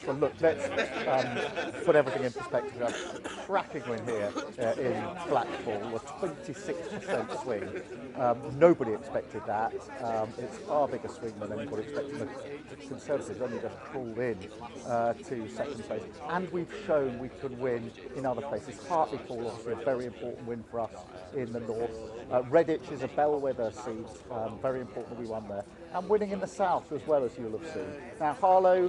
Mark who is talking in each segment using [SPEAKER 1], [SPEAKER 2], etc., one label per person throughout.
[SPEAKER 1] Well, look, let's put everything in perspective. We have a cracking win here in Blackpool, a 26% swing. Nobody expected that. It's far bigger swing than anybody expected. The Conservatives only just pulled in to second place. And we've shown we can win in other places. Hartlepool, obviously, a very important win for us in the north. Redditch is a bellwether seat, very important we won there. And winning in the south as well, as you'll have seen. Now, Harlow,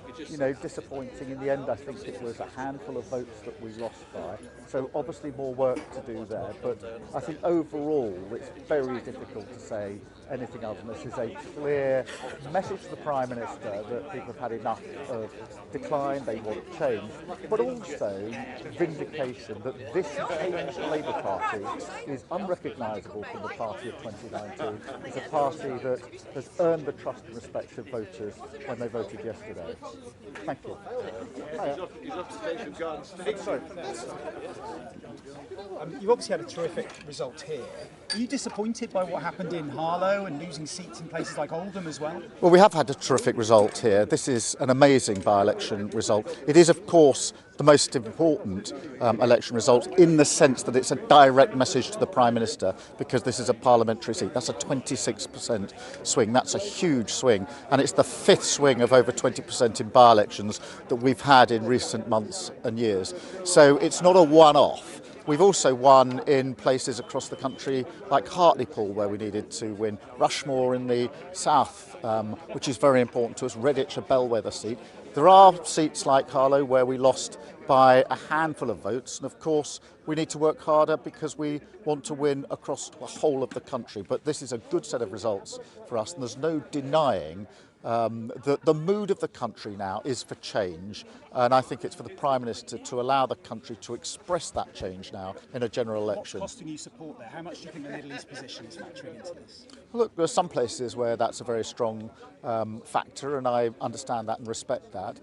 [SPEAKER 1] disappointing in the end. I think it was a handful of votes that we lost by. So obviously more work to do there. But I think overall, it's very difficult to say anything other than this is a clear message to the Prime Minister that people have had enough of decline, they want change, but also vindication that this changed Labour Party is unrecognisable from the party of 2019. It's a party that has earned the trust and respect of voters when they voted yesterday. Thank you. Sorry.
[SPEAKER 2] You've obviously had a terrific result here. Are you disappointed by what happened in Harlow and losing seats in places like Oldham as well?
[SPEAKER 1] Well, we have had a terrific result here. This is an amazing by-election result. It is, of course, the most important election result in the sense that it's a direct message to the Prime Minister because this is a parliamentary seat. That's a 26% swing. That's a huge swing. And it's the fifth swing of over 20% in by-elections that we've had in recent months and years. So it's not a one-off. We've also won in places across the country like Hartlepool, where we needed to win, Rushmore in the south, which is very important to us, Redditch, a bellwether seat. There are seats like Harlow where we lost by a handful of votes, and of course we need to work harder because we want to win across the whole of the country. But this is a good set of results for us, and there's no denying that the mood of the country now is for change, and I think it's for the Prime Minister to allow the country to express that change now in a general election.
[SPEAKER 2] What's costing you support there? How much do you think the Middle East position is factoring into this?
[SPEAKER 1] Look, there are some places where that's a very strong factor, and I understand that and respect that.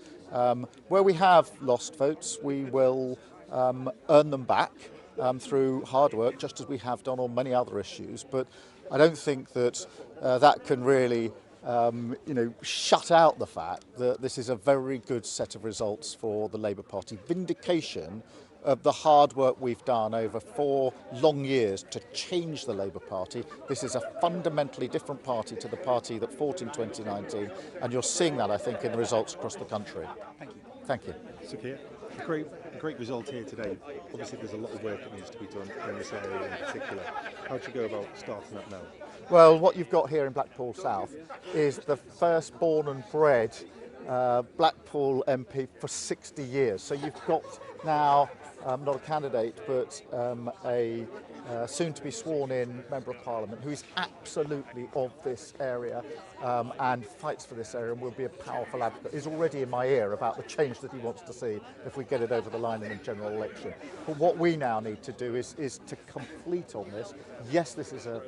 [SPEAKER 1] Where we have lost votes, we will earn them back through hard work, just as we have done on many other issues. But I don't think that that can really shut out the fact that this is a very good set of results for the Labour Party. Vindication of the hard work we've done over 4 long years to change the Labour Party. This is a fundamentally different party to the party that fought in 2019, and you're seeing that, I think, in the results across the country.
[SPEAKER 2] Thank you.
[SPEAKER 1] Thank you.
[SPEAKER 3] So, Keir, a great result here today. Obviously, there's a lot of work that needs to be done in this area in particular. How do you go about starting that now?
[SPEAKER 1] Well, what you've got here in Blackpool South is the first born and bred Blackpool MP for 60 years. So you've got now not a candidate, but a soon-to-be sworn-in Member of Parliament who is absolutely of this area and fights for this area and will be a powerful advocate. He's already in my ear about the change that he wants to see if we get it over the line in a general election. But what we now need to do is to complete on this. Yes, this is a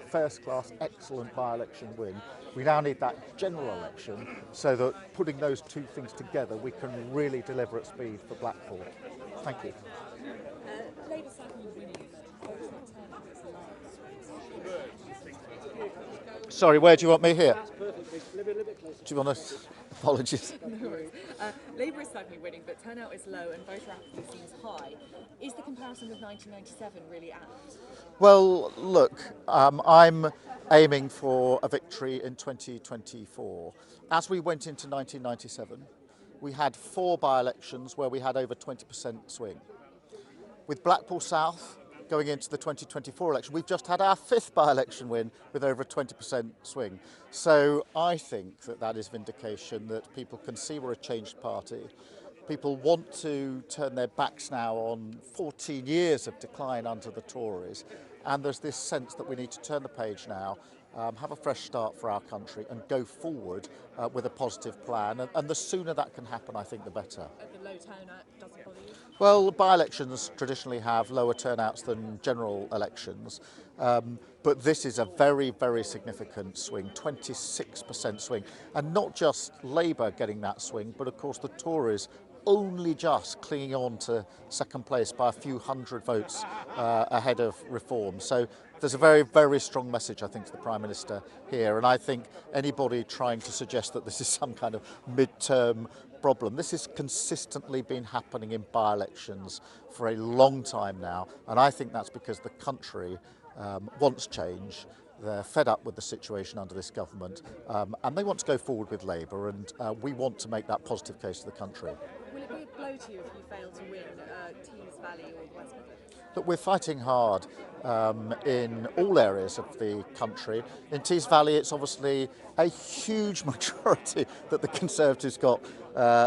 [SPEAKER 1] first-class, excellent by-election win. We now need that general election so that putting those two things together, we can really deliver at speed for Blackpool. Thank you.
[SPEAKER 4] Labour second winning, but
[SPEAKER 1] Sorry, where do you want me here? Do you want to? Apologies.
[SPEAKER 4] no worries. Labour is certainly winning, but turnout is low and voter apathy seems high. Is the comparison with 1997 really apt?
[SPEAKER 1] Well, look, I'm aiming for a victory in 2024. As we went into 1997, we had 4 by-elections where we had over 20% swing. With Blackpool South going into the 2024 election, we've just had our 5th by-election win with over a 20% swing. So I think that that is vindication that people can see we're a changed party. People want to turn their backs now on 14 years of decline under the Tories, and there's this sense that we need to turn the page now, have a fresh start for our country and go forward with a positive plan, and the sooner that can happen, I think the better.
[SPEAKER 4] The low turnout doesn't bother you?
[SPEAKER 1] Well, by-elections traditionally have lower turnouts than general elections, but this is a very, very significant swing, 26% swing, and not just Labour getting that swing, but of course the Tories only just clinging on to second place by a few hundred votes ahead of Reform. So there's a very, very strong message, I think, to the Prime Minister here. And I think anybody trying to suggest that this is some kind of mid-term problem, this has consistently been happening in by-elections for a long time now. And I think that's because the country wants change. They're fed up with the situation under this government, and they want to go forward with Labour, and we want to make that positive case to the country.
[SPEAKER 4] Will it be a blow to you if you fail to win Tees Valley or the West Midlands?
[SPEAKER 1] Look, we're fighting hard in all areas of the country. In Tees Valley, it's obviously a huge majority that the Conservatives got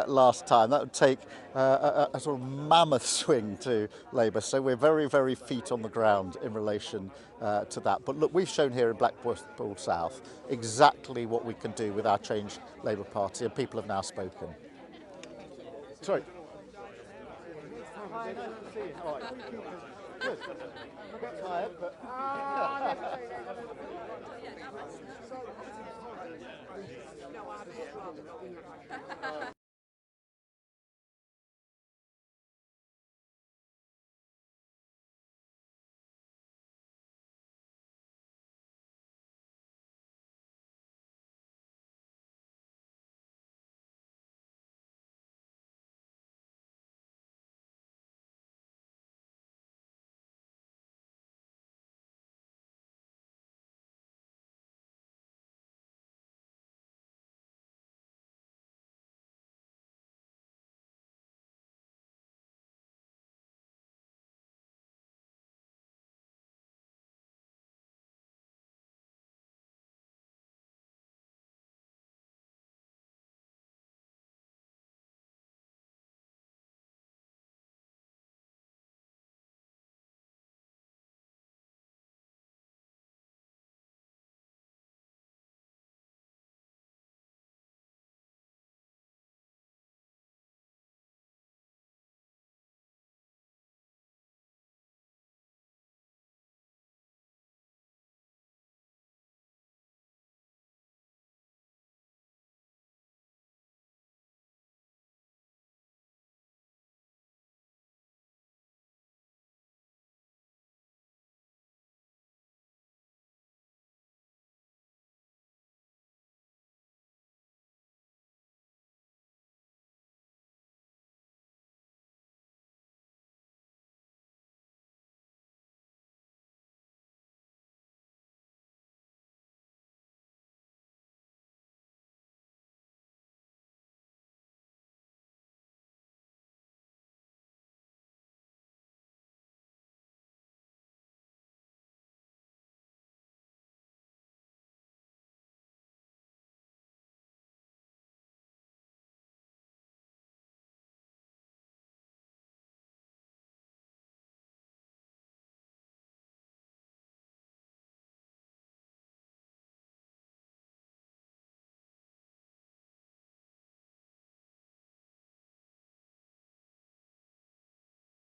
[SPEAKER 1] last time. That would take a sort of mammoth swing to Labour. So we're very, very feet on the ground in relation to that. But look, we've shown here in Blackpool South exactly what we can do with our changed Labour Party, and people have now spoken. Sorry. Hi, nice to see you. All right. Good. A bit tired, but...